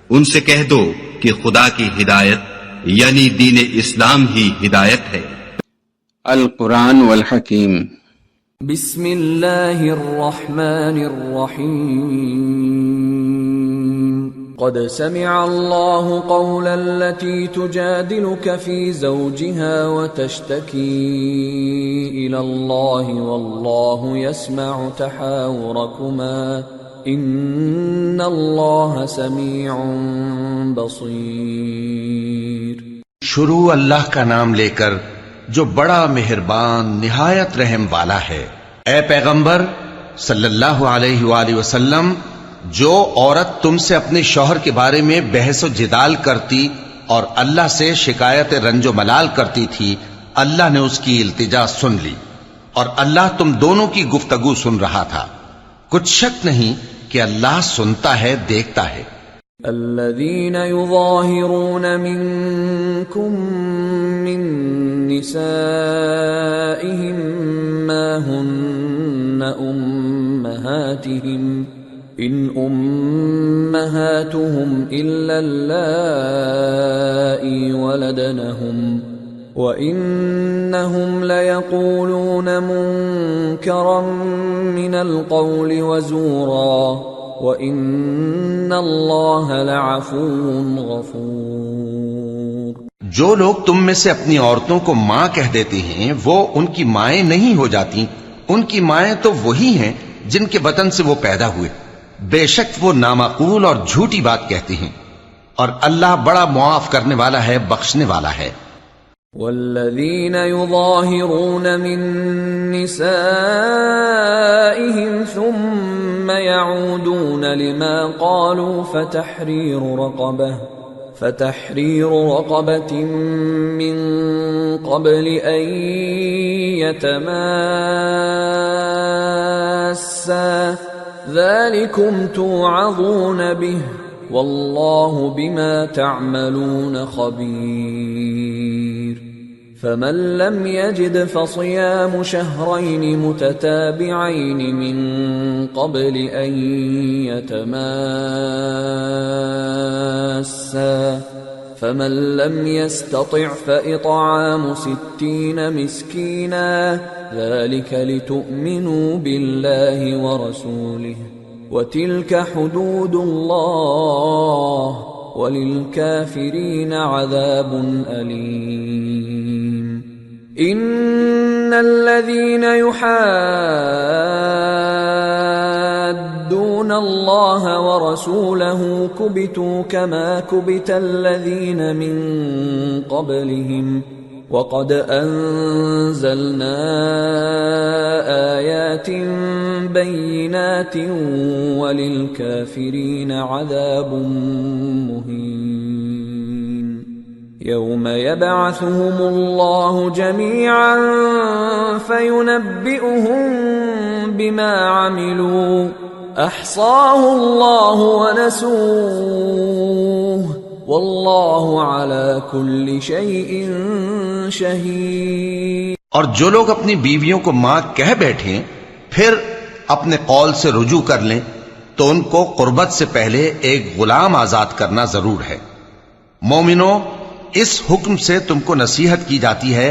ان سے کہہ دو کہ خدا کی ہدایت یعنی دین اسلام ہی ہدایت ہے۔ القرآن والحکیم۔ بسم اللہ الرحمن الرحیم۔ قد سمع اللہ قول التي تجادلك في زوجها وتشتكي إلى الله والله يسمع تحاوركما ان اللہ سمیع بصیر۔ شروع اللہ کا نام لے کر جو بڑا مہربان نہایت رحم والا ہے۔ اے پیغمبر صلی اللہ علیہ وآلہ وسلم، جو عورت تم سے اپنے شوہر کے بارے میں بحث و جدال کرتی اور اللہ سے شکایت رنج و ملال کرتی تھی، اللہ نے اس کی التجا سن لی اور اللہ تم دونوں کی گفتگو سن رہا تھا۔ کچھ شک نہیں کہ اللہ سنتا ہے، دیکھتا ہے۔ الذين يظاهرون منكم من نسائهم ما هن أمهاتهم إن أمهاتهم إلا اللائي ولدنهم وَإِنَّهُمْ لَيَقُولُونَ مُنكَرًا مِنَ الْقَوْلِ وَزُورًا وَإِنَّ اللَّهَ لَعَفُوٌّ غَفُورٌ۔ جو لوگ تم میں سے اپنی عورتوں کو ماں کہہ دیتے ہیں وہ ان کی مائیں نہیں ہو جاتی، ان کی مائیں تو وہی ہیں جن کے بطن سے وہ پیدا ہوئے، بے شک وہ نامعقول اور جھوٹی بات کہتے ہیں، اور اللہ بڑا معاف کرنے والا ہے، بخشنے والا ہے۔ والذین یظاہرون من نسائهم ثم يعودون لما قالوا فتحرير رقبة من قبل أن يتماسا ذلكم توعظون به واللہ بما تعملون خبیر۔ فمن لم يجد فصيام شهرين متتابعين من قبل أن يتماسا فمن لم يستطع فإطعام 60 مسكينا ذلك لتؤمنوا بالله ورسوله وَتِلْكَ حُدُودُ اللَّهِ وَلِلْكَافِرِينَ عَذَابٌ أَلِيمٌ۔ إِنَّ الَّذِينَ يُحَادُّونَ اللَّهَ وَرَسُولَهُ كُبِتُوا كَمَا كُبِتَ الَّذِينَ مِن قَبْلِهِمْ وَقَدْ أَنزَلْنَا آيَاتٍ بَيِّنَاتٍ وَلِلْكَافِرِينَ عَذَابٌ مُهِينٌ۔ يَوْمَ يَبْعَثُهُمُ اللَّهُ جَمِيعًا فَيُنَبِّئُهُم بِمَا عَمِلُوا أَحْصَاهُ اللَّهُ وَنَسُوهُ واللہ علی کل شیء شہید۔ اور جو لوگ اپنی بیویوں کو ماں کہہ بیٹھیں پھر اپنے قول سے رجوع کر لیں تو ان کو قربت سے پہلے ایک غلام آزاد کرنا ضرور ہے۔ مومنو، اس حکم سے تم کو نصیحت کی جاتی ہے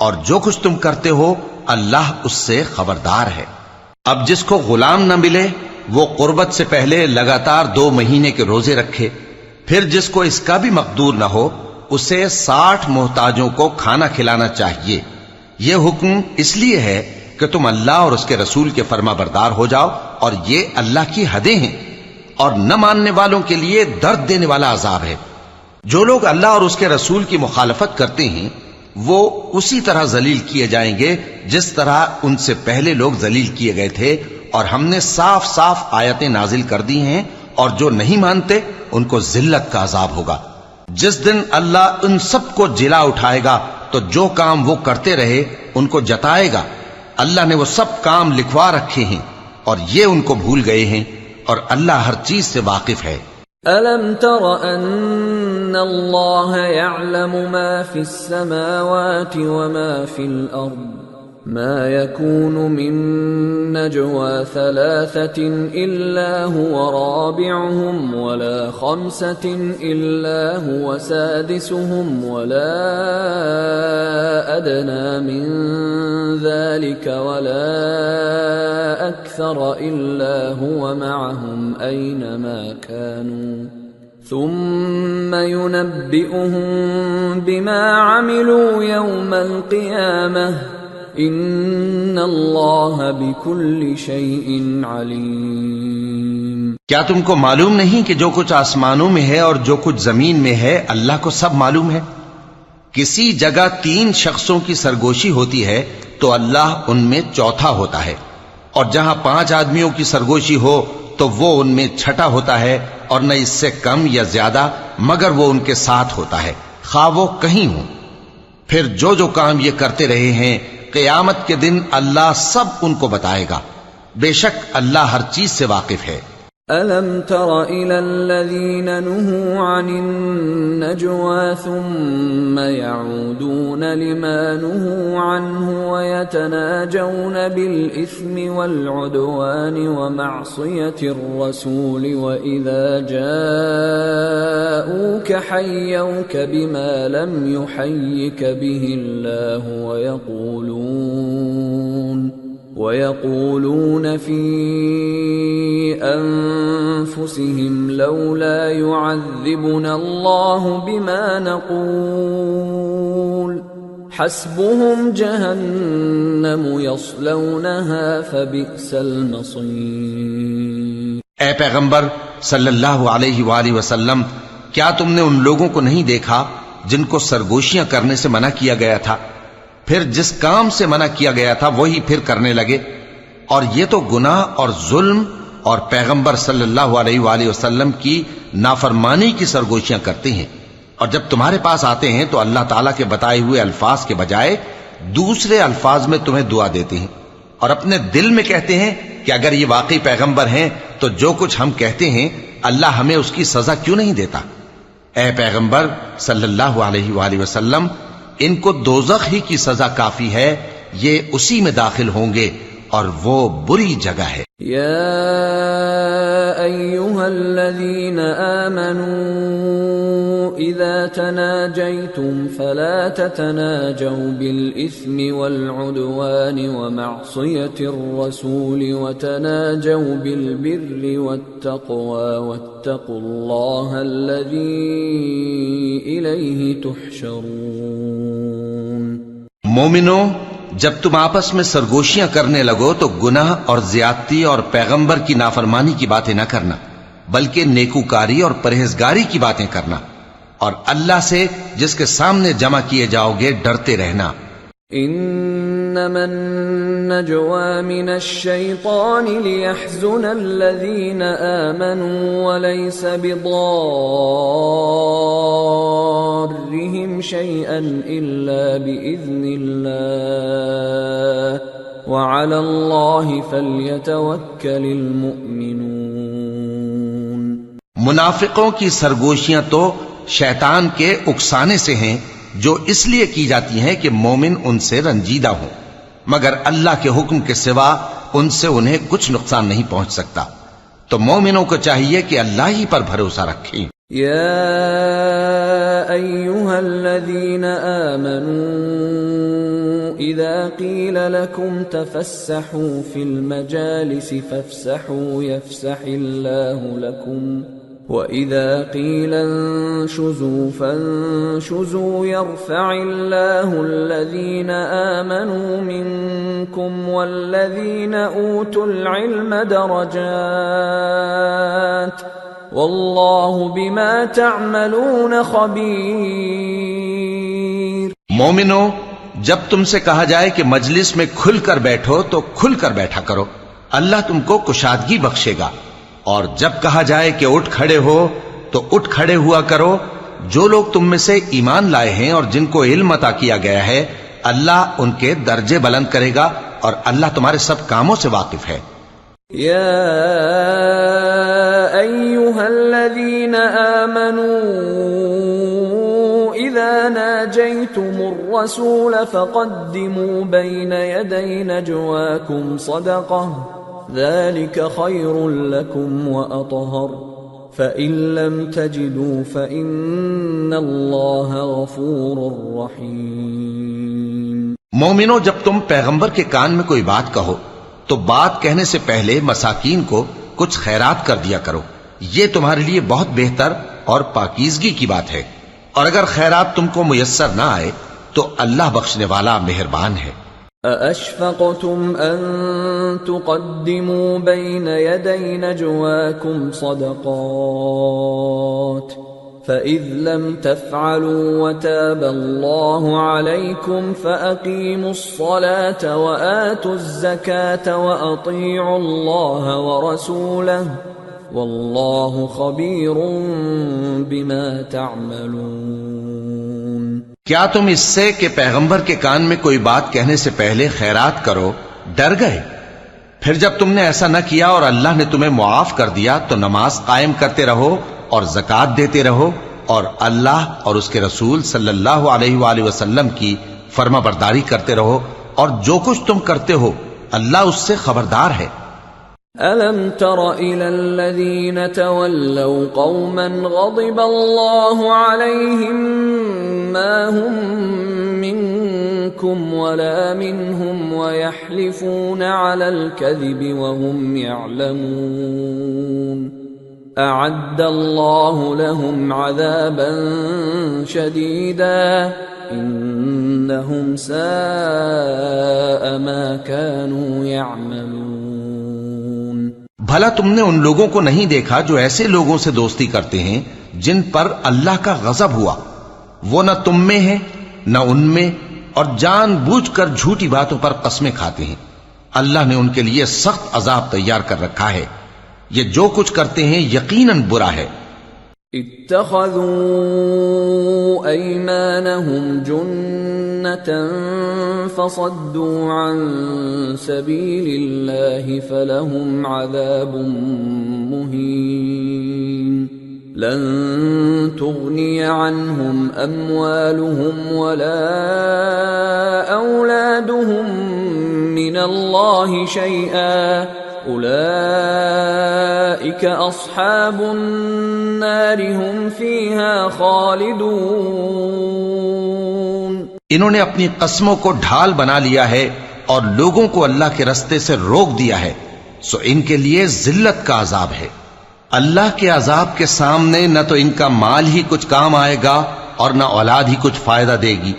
اور جو کچھ تم کرتے ہو اللہ اس سے خبردار ہے۔ اب جس کو غلام نہ ملے وہ قربت سے پہلے لگاتار 2 مہینے کے روزے رکھے، پھر جس کو اس کا بھی مقدور نہ ہو اسے 60 محتاجوں کو کھانا کھلانا چاہیے۔ یہ حکم اس لیے ہے کہ تم اللہ اور اس کے رسول کے فرما بردار ہو جاؤ، اور یہ اللہ کی حدیں ہیں، اور نہ ماننے والوں کے لیے درد دینے والا عذاب ہے۔ جو لوگ اللہ اور اس کے رسول کی مخالفت کرتے ہیں وہ اسی طرح ذلیل کیے جائیں گے جس طرح ان سے پہلے لوگ ذلیل کیے گئے تھے، اور ہم نے صاف صاف آیتیں نازل کر دی ہیں، اور جو نہیں مانتے ان کو ذلت کا عذاب ہوگا۔ جس دن اللہ ان سب کو جلا اٹھائے گا تو جو کام وہ کرتے رہے ان کو جتائے گا۔ اللہ نے وہ سب کام لکھوا رکھے ہیں اور یہ ان کو بھول گئے ہیں، اور اللہ ہر چیز سے واقف ہے۔ أَلَمْ تَرَ أَنَّ اللَّهَ يَعْلَمُ مَا فِي السَّمَاوَاتِ وَمَا فِي الْأَرْضِ ما يكون من نجوى ثلاثة إلا هو رابعهم ولا خمسة إلا هو سادسهم ولا أدنى من ذلك ولا أكثر إلا هو معهم أينما كانوا ثم ينبئهم بما عملوا يوم القيامة ان اللہ بکل شیء علیم۔ کیا تم کو معلوم نہیں کہ جو کچھ آسمانوں میں ہے اور جو کچھ زمین میں ہے اللہ کو سب معلوم ہے؟ کسی جگہ 3 شخصوں کی سرگوشی ہوتی ہے تو اللہ ان میں چوتھا ہوتا ہے، اور جہاں 5 آدمیوں کی سرگوشی ہو تو وہ ان میں چھٹا ہوتا ہے، اور نہ اس سے کم یا زیادہ مگر وہ ان کے ساتھ ہوتا ہے، خواہ وہ کہیں ہوں۔ پھر جو کام یہ کرتے رہے ہیں قیامت کے دن اللہ سب ان کو بتائے گا، بے شک اللہ ہر چیز سے واقف ہے۔ أَلَمْ تَرَ إِلَى الَّذِينَ نُهُوا عَنِ النَّجْوَى ثُمَّ يَعُودُونَ لِمَا نُهُوا عَنْهُ وَيَتَنَاجَوْنَ بِالْإِثْمِ وَالْعُدْوَانِ وَمَعْصِيَةِ الرَّسُولِ وَإِذَا جَاءُوكَ حَيَّوْكَ بِمَا لَمْ يُحَيِّكَ بِهِ اللَّهُ وَيَقُولُونَ فِي أَنفُسِهِمْ لَوْلَا يُعَذِّبُنَا اللَّهُ بِمَا نَقُولُ حَسْبُهُمْ جَهَنَّمُ يَصْلَوْنَهَا فَبِئْسَ الْمَصِيرُ۔ اے پیغمبر صلی اللہ علیہ وآلہ وسلم، کیا تم نے ان لوگوں کو نہیں دیکھا جن کو سرگوشیاں کرنے سے منع کیا گیا تھا، پھر جس کام سے منع کیا گیا تھا وہی پھر کرنے لگے؟ اور یہ تو گناہ اور ظلم اور پیغمبر صلی اللہ علیہ وآلہ وسلم کی نافرمانی کی سرگوشیاں کرتے ہیں، اور جب تمہارے پاس آتے ہیں تو اللہ تعالیٰ کے بتائے ہوئے الفاظ کے بجائے دوسرے الفاظ میں تمہیں دعا دیتے ہیں، اور اپنے دل میں کہتے ہیں کہ اگر یہ واقعی پیغمبر ہیں تو جو کچھ ہم کہتے ہیں اللہ ہمیں اس کی سزا کیوں نہیں دیتا؟ اے پیغمبر صلی اللہ علیہ وآلہ وسلم، ان کو دوزخ ہی کی سزا کافی ہے، یہ اسی میں داخل ہوں گے اور وہ بری جگہ ہے۔ یا ایھا الذین آمنوا اذا تناجیتم فلا تتناجوا بالاثم والعدوان ومعصیة الرسول وتناجوا بالبر والتقوى واتقوا اللہ الذی الیہ تحشرون۔ مومنو، جب تم آپس میں سرگوشیاں کرنے لگو تو گناہ اور زیادتی اور پیغمبر کی نافرمانی کی باتیں نہ کرنا، بلکہ نیکوکاری اور پرہیزگاری کی باتیں کرنا، اور اللہ سے جس کے سامنے جمع کیے جاؤ گے ڈرتے رہنا۔ انما النجوى من الشيطان ليحزن الذين آمنوا وليس بضارهم شيئا إلا بإذن الله وعلى الله فليتوكل المؤمنون۔ منافقوں کی سرگوشیاں تو شیطان کے اکسانے سے ہیں جو اس لیے کی جاتی ہیں کہ مومن ان سے رنجیدہ ہوں، مگر اللہ کے حکم کے سوا ان سے انہیں کچھ نقصان نہیں پہنچ سکتا، تو مومنوں کو چاہیے کہ اللہ ہی پر بھروسہ رکھیں۔ یا ایھا الذین آمنوا اذا قیل لکم تفسحوا فی المجالس فافسحوا یفسح اللہ لکم وَإِذَا قِيلَ انشُزُوا فَانشُزُوا يَرْفَعِ اللَّهُ الَّذِينَ آمَنُوا مِنكُمْ وَالَّذِينَ أُوتُوا الْعِلْمَ دَرَجَاتٍ وَاللَّهُ بِمَا تَعْمَلُونَ خَبِيرٌ۔ مومنو، جب تم سے کہا جائے کہ مجلس میں کھل کر بیٹھو تو کھل کر بیٹھا کرو، اللہ تم کو کشادگی بخشے گا، اور جب کہا جائے کہ اٹھ کھڑے ہو تو اٹھ کھڑے ہوا کرو۔ جو لوگ تم میں سے ایمان لائے ہیں اور جن کو علم عطا کیا گیا ہے اللہ ان کے درجے بلند کرے گا، اور اللہ تمہارے سب کاموں سے واقف ہے۔ یا ایھا الذین آمنوا إذا ناجيتم الرسول فقدموا بين يدي نجواكم صدقة ذلك خير لكم وأطهر فإن لم تجدوا فإن الله غفور رحيم۔ مومنو، جب تم پیغمبر کے کان میں کوئی بات کہو تو بات کہنے سے پہلے مساکین کو کچھ خیرات کر دیا کرو، یہ تمہارے لیے بہت بہتر اور پاکیزگی کی بات ہے، اور اگر خیرات تم کو میسر نہ آئے تو اللہ بخشنے والا مہربان ہے۔ أَأَشْفَقْتُمْ أَن تُقَدِّمُوا بَيْنَ يَدَيْ نَجْوَاكُمْ صَدَقَاتٍ فَإِذْ لَمْ تَفْعَلُوا وَتَابَ اللَّهُ عَلَيْكُمْ فَأَقِيمُوا الصَّلَاةَ وَآتُوا الزَّكَاةَ وَأَطِيعُوا اللَّهَ وَرَسُولَهُ وَاللَّهُ خَبِيرٌ بِمَا تَعْمَلُونَ۔ کیا تم اس سے کہ پیغمبر کے کان میں کوئی بات کہنے سے پہلے خیرات کرو ڈر گئے؟ پھر جب تم نے ایسا نہ کیا اور اللہ نے تمہیں معاف کر دیا تو نماز قائم کرتے رہو اور زکوٰۃ دیتے رہو، اور اللہ اور اس کے رسول صلی اللہ علیہ وآلہ وسلم کی فرما برداری کرتے رہو، اور جو کچھ تم کرتے ہو اللہ اس سے خبردار ہے۔ أَلَمْ تَرَ إِلَى الَّذِينَ تَوَلَّوْا قَوْمًا غَضِبَ اللَّهُ عَلَيْهِمْ مَا هُمْ مِنْكُمْ وَلَا مِنْهُمْ وَيَحْلِفُونَ عَلَى الْكَذِبِ وَهُمْ يَعْلَمُونَ أَعَدَّ اللَّهُ لَهُمْ عَذَابًا شَدِيدًا إِنَّهُمْ سَاءَ مَا كَانُوا يَعْمَلُونَ۔ بھلا تم نے ان لوگوں کو نہیں دیکھا جو ایسے لوگوں سے دوستی کرتے ہیں جن پر اللہ کا غضب ہوا؟ وہ نہ تم میں ہیں نہ ان میں، اور جان بوجھ کر جھوٹی باتوں پر قسمیں کھاتے ہیں۔ اللہ نے ان کے لیے سخت عذاب تیار کر رکھا ہے، یہ جو کچھ کرتے ہیں یقیناً برا ہے۔ اتخذوا أيمانهم جنة فصدوا عن سبيل الله فلهم عذاب مهين لن تغني عنهم أموالهم ولا أولادهم من الله شيئا أولئك أصحاب النار هم فيها خالدون۔ انہوں نے اپنی قسموں کو ڈھال بنا لیا ہے اور لوگوں کو اللہ کے رستے سے روک دیا ہے، سو ان کے لیے ذلت کا عذاب ہے۔ اللہ کے عذاب کے سامنے نہ تو ان کا مال ہی کچھ کام آئے گا اور نہ اولاد ہی کچھ فائدہ دے گی۔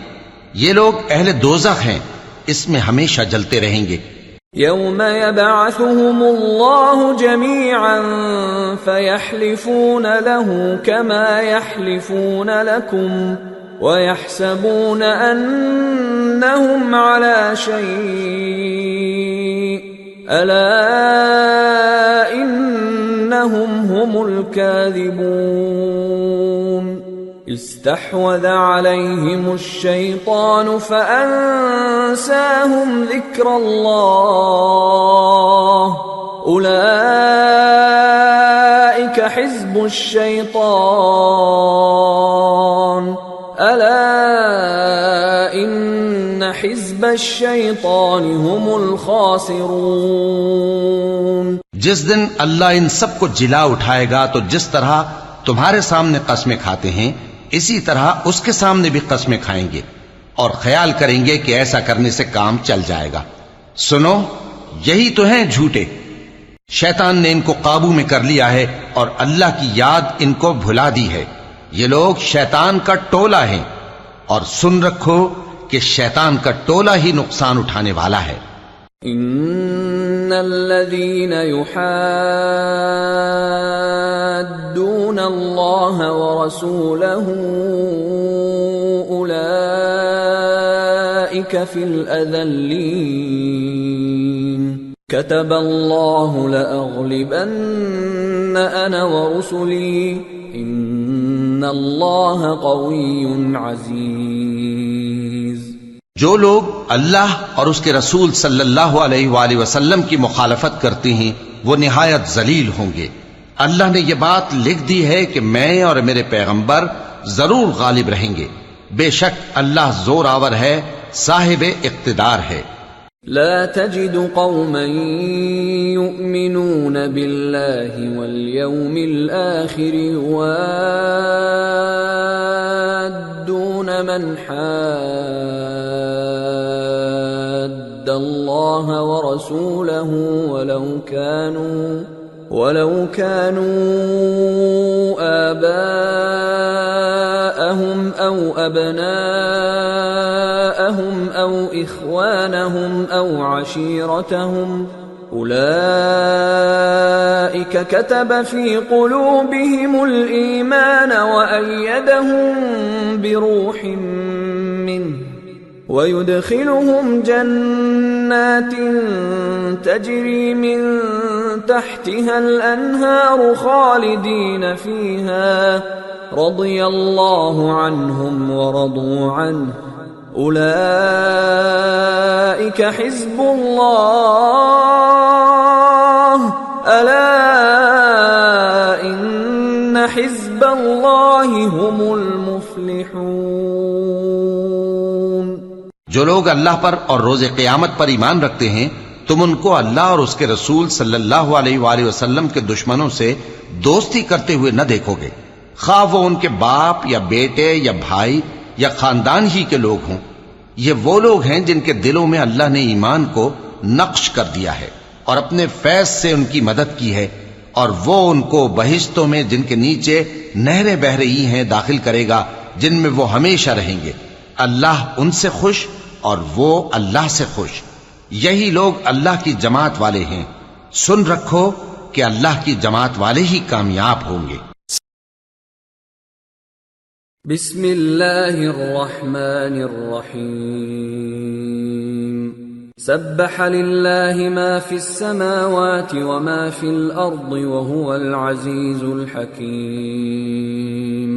یہ لوگ اہل دوزخ ہیں، اس میں ہمیشہ جلتے رہیں گے۔ يوم يبعثهم الله جميعا فيحلفون له كما يحلفون لكم ويحسبون أنهم على شيء ألا إنهم هم الكاذبون استحوذ عليهم الشيطان فأنساهم ذكر الله أولئك حزب الشيطان ألا إن حزب الشيطان هم الخاسرون۔ جس دن اللہ ان سب کو جلا اٹھائے گا تو جس طرح تمہارے سامنے قسمیں کھاتے ہیں اسی طرح اس کے سامنے بھی قسمیں کھائیں گے اور خیال کریں گے کہ ایسا کرنے سے کام چل جائے گا۔ سنو، یہی تو ہیں جھوٹے۔ شیطان نے ان کو قابو میں کر لیا ہے اور اللہ کی یاد ان کو بھلا دی ہے۔ یہ لوگ شیطان کا ٹولہ ہیں، اور سن رکھو کہ شیطان کا ٹولہ ہی نقصان اٹھانے والا ہے۔ ان الذين يحادون الله ورسوله اولئك في الاذلين كتب الله لاغلبن انا ورسلي ان الله قوي عزيز۔ جو لوگ اللہ اور اس کے رسول صلی اللہ علیہ وآلہ وسلم کی مخالفت کرتے ہیں وہ نہایت ذلیل ہوں گے۔ اللہ نے یہ بات لکھ دی ہے کہ میں اور میرے پیغمبر ضرور غالب رہیں گے۔ بے شک اللہ زور آور ہے، صاحب اقتدار ہے۔ لا تجد قوما يؤمنون بالله واليوم الآخر يوادون من حاد الله ورسوله ولو كانوا آباءهم أو أبناءهم أو إخوانهم أو عشيرتهم أولئك كتب في قلوبهم الإيمان وأيدهم بروح منه ويدخلهم جنات تجري من تحتها الأنهار خالدين فيها رضي الله عنهم ورضوا عنه أولئك حزب الله ألا إن حزب الله هم المفلحون۔ جو لوگ اللہ پر اور روز قیامت پر ایمان رکھتے ہیں تم ان کو اللہ اور اس کے رسول صلی اللہ علیہ وآلہ وسلم کے دشمنوں سے دوستی کرتے ہوئے نہ دیکھو گے، خواہ وہ ان کے باپ یا بیٹے یا بھائی یا خاندان ہی کے لوگ ہوں۔ یہ وہ لوگ ہیں جن کے دلوں میں اللہ نے ایمان کو نقش کر دیا ہے اور اپنے فیض سے ان کی مدد کی ہے، اور وہ ان کو بہشتوں میں جن کے نیچے نہریں بہہ رہی ہیں داخل کرے گا، جن میں وہ ہمیشہ رہیں گے۔ اللہ ان سے خوش اور وہ اللہ سے خوش۔ یہی لوگ اللہ کی جماعت والے ہیں۔ سن رکھو کہ اللہ کی جماعت والے ہی کامیاب ہوں گے۔ بسم اللہ الرحمن الرحیم سبح للہ ما فی السماوات وما فی الارض وهو العزیز الحکیم۔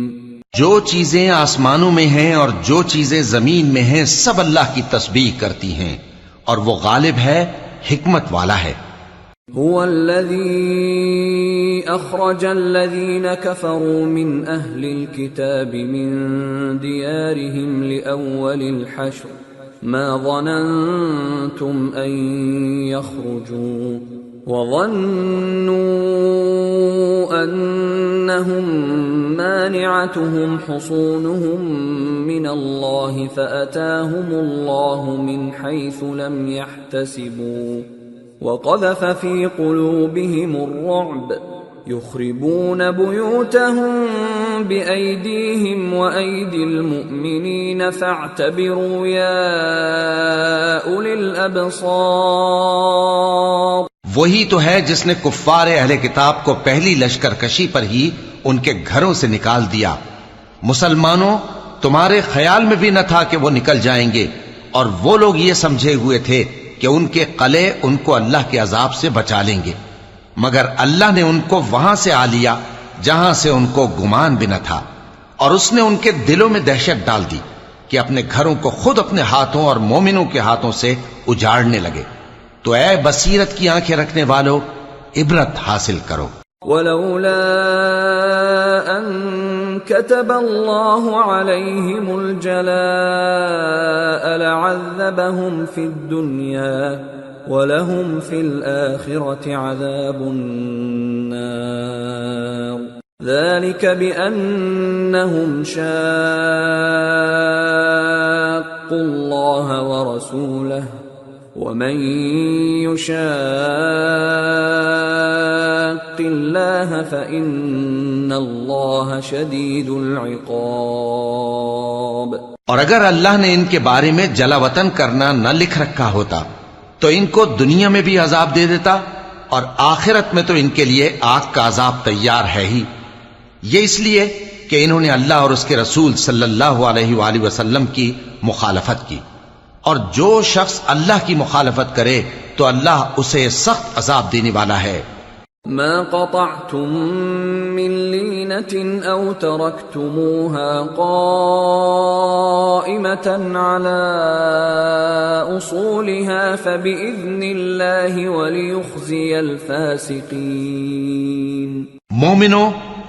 جو چیزیں آسمانوں میں ہیں اور جو چیزیں زمین میں ہیں سب اللہ کی تسبیح کرتی ہیں اور وہ غالب ہے، حکمت والا ہے۔ هو الذي أخرج الذين كفروا من أهل الكتاب من ديارهم لأول الحشر ما ظننتم أن يخرجوا وظنوا أنهم مانعتهم حصونهم من الله فأتاهم الله من حيث لم يحتسبوا وقذف في قلوبهم الرعب يخربون بيوتهم بأيديهم وأيدي المؤمنين فاعتبروا يا أولي الأبصار۔ وہی تو ہے جس نے کفار اہل کتاب کو پہلی لشکر کشی پر ہی ان کے گھروں سے نکال دیا۔ مسلمانوں، تمہارے خیال میں بھی نہ تھا کہ وہ نکل جائیں گے، اور وہ لوگ یہ سمجھے ہوئے تھے کہ ان کے قلعے ان کو اللہ کے عذاب سے بچا لیں گے، مگر اللہ نے ان کو وہاں سے آ لیا جہاں سے ان کو گمان بھی نہ تھا، اور اس نے ان کے دلوں میں دہشت ڈال دی کہ اپنے گھروں کو خود اپنے ہاتھوں اور مومنوں کے ہاتھوں سے اجاڑنے لگے۔ تو اے بصیرت کی آنکھیں رکھنے والو، عبرت حاصل کرو۔ ولولا ان كتب الله عليهم الجلاء لعذبهم في الدنيا ولهم في الآخرة عذاب النار ذلك بأنهم شاقوا الله ورسوله ومن يشاق الله فإن الله شديد العقاب۔ اور اگر اللہ نے ان کے بارے میں جلا وطن کرنا نہ لکھ رکھا ہوتا تو ان کو دنیا میں بھی عذاب دے دیتا، اور آخرت میں تو ان کے لیے آگ کا عذاب تیار ہے ہی۔ یہ اس لیے کہ انہوں نے اللہ اور اس کے رسول صلی اللہ علیہ وآلہ وسلم کی مخالفت کی، اور جو شخص اللہ کی مخالفت کرے تو اللہ اسے سخت عذاب دینے والا ہے۔ ما قطعتم من لينة أو تركتموها قائمة على أصولها فبإذن الله وليخزي الفاسقين۔ مومنو،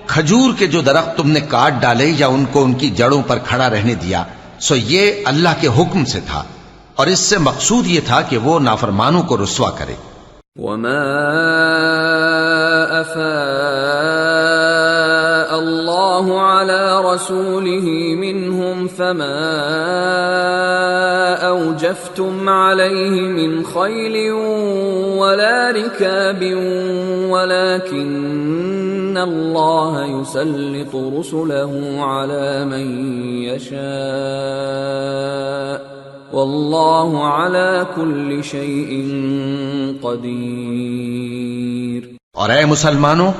کھجور کے جو درخت تم نے کاٹ ڈالے یا ان کو ان کی جڑوں پر کھڑا رہنے دیا سو یہ اللہ کے حکم سے تھا، اور اس سے مقصود یہ تھا کہ وہ نافرمانوں کو رسوا کرے۔ وما أفاء الله على رسوله منهم فما أوجفتم عليه من خيل ولا ركاب ولكن الله يسلط رسله على من يشاء واللہ علی کل شیء قدیر۔ اور اے مسلمانوں،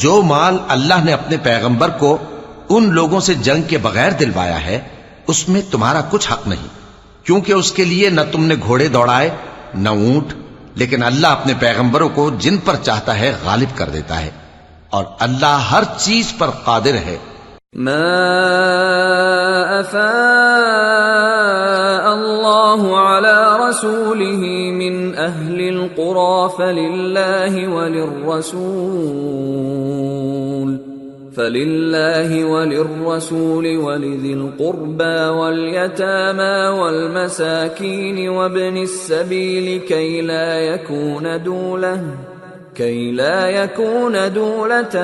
جو مال اللہ نے اپنے پیغمبر کو ان لوگوں سے جنگ کے بغیر دلوایا ہے اس میں تمہارا کچھ حق نہیں، کیونکہ اس کے لیے نہ تم نے گھوڑے دوڑائے نہ اونٹ، لیکن اللہ اپنے پیغمبروں کو جن پر چاہتا ہے غالب کر دیتا ہے، اور اللہ ہر چیز پر قادر ہے۔ ما افاء اللہ علی رسوله من اہل القرى فللہ وللرسول ولذی القربى والیتامى والمساکین وابن السبیل كي لا يكون دولة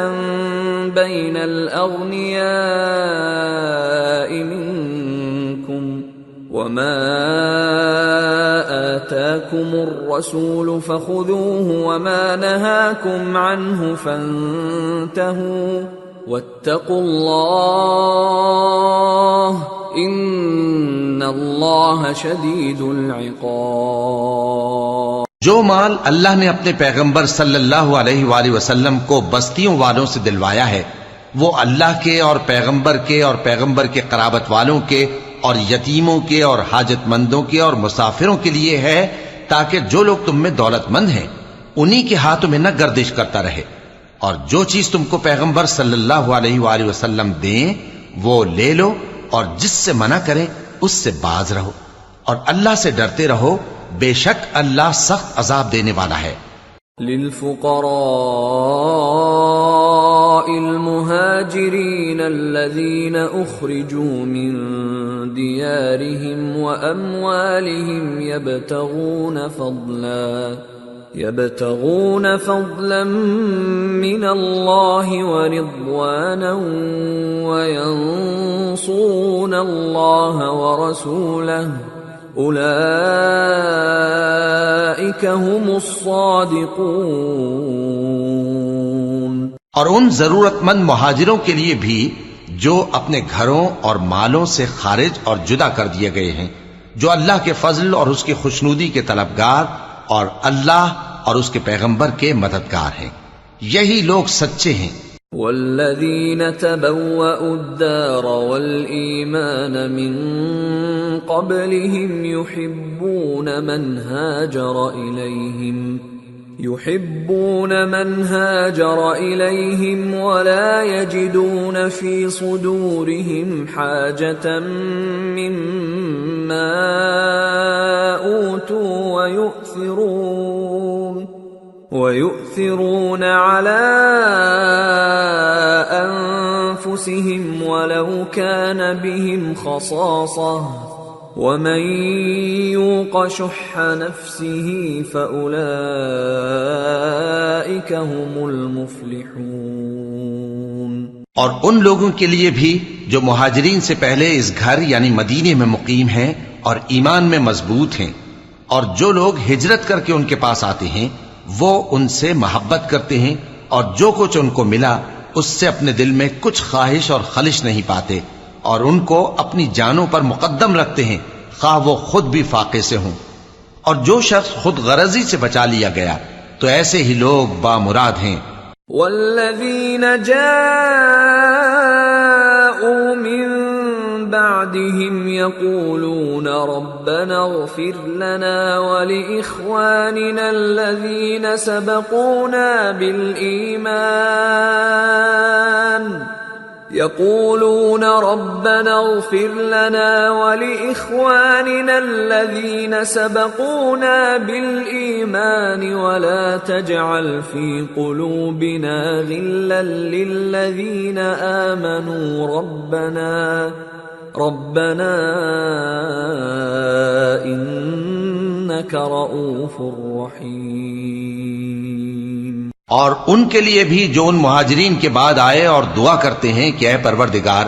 بين الأغنياء منكم وما آتاكم الرسول فخذوه وما نهاكم عنه فانتهوا واتقوا الله إن الله شديد العقاب۔ جو مال اللہ نے اپنے پیغمبر صلی اللہ علیہ وآلہ وسلم کو بستیوں والوں سے دلوایا ہے وہ اللہ کے اور پیغمبر کے قرابت والوں کے اور یتیموں کے اور حاجت مندوں کے اور مسافروں کے لیے ہے، تاکہ جو لوگ تم میں دولت مند ہیں انہی کے ہاتھوں میں نہ گردش کرتا رہے، اور جو چیز تم کو پیغمبر صلی اللہ علیہ وآلہ وسلم دیں وہ لے لو، اور جس سے منع کریں اس سے باز رہو، اور اللہ سے ڈرتے رہو، بے شک اللہ سخت عذاب دینے والا ہے۔ للفقراء المهاجرين الذين أخرجوا من ديارهم وأموالهم يبتغون فضلا من الله ورضوانا وينصرون الله ورسوله اولئک هم الصادقون۔ اور ان ضرورت مند مہاجروں کے لیے بھی جو اپنے گھروں اور مالوں سے خارج اور جدا کر دیے گئے ہیں، جو اللہ کے فضل اور اس کی خوشنودی کے طلبگار اور اللہ اور اس کے پیغمبر کے مددگار ہیں، یہی لوگ سچے ہیں۔ والذین تبوأوا الدار والایمان من قبلهم يحبون من هاجر إليهم ولا يجدون في صدورهم حاجة مما أوتوا ويؤثرون على أنفسهم ولو كان بهم خصاصة ومن يوق شح نفسه فأولئك هم المفلحون۔ اور ان لوگوں کے لیے بھی جو مہاجرین سے پہلے اس گھر یعنی مدینے میں مقیم ہیں اور ایمان میں مضبوط ہیں، اور جو لوگ ہجرت کر کے ان کے پاس آتے ہیں وہ ان سے محبت کرتے ہیں، اور جو کچھ ان کو ملا اس سے اپنے دل میں کچھ خواہش اور خلش نہیں پاتے، اور ان کو اپنی جانوں پر مقدم رکھتے ہیں خواہ وہ خود بھی فاقے سے ہوں۔ اور جو شخص خود غرضی سے بچا لیا گیا تو ایسے ہی لوگ بامراد ہیں۔ والذین جاءوا من بعدهم يقولون ربنا اغفر لنا ولإخواننا الذين سبقونا بالإيمان يقولون ربنا اغفر لنا ولإخواننا الذين سبقونا بالإيمان ولا تجعل في قلوبنا غلا للذين آمنوا ربنا إنك رؤوف رحيم۔ اور ان کے لیے بھی جو ان مہاجرین کے بعد آئے اور دعا کرتے ہیں کہ اے پروردگار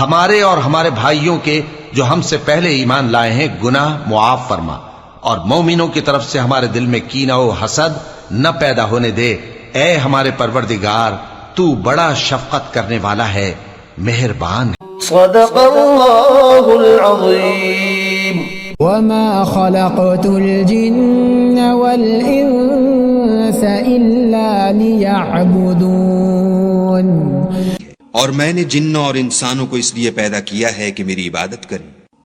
ہمارے اور ہمارے بھائیوں کے جو ہم سے پہلے ایمان لائے ہیں گناہ معاف فرما، اور مومنوں کی طرف سے ہمارے دل میں کینہ و حسد نہ پیدا ہونے دے، اے ہمارے پروردگار تو بڑا شفقت کرنے والا ہے، مہربان ہے۔ صدق اللہ العظیم۔ وما خلقت الجن والإنس إلا ليعبدون۔ اور میں نے جنوں اور انسانوں کو اس لیے پیدا کیا ہے کہ میری عبادت کریں۔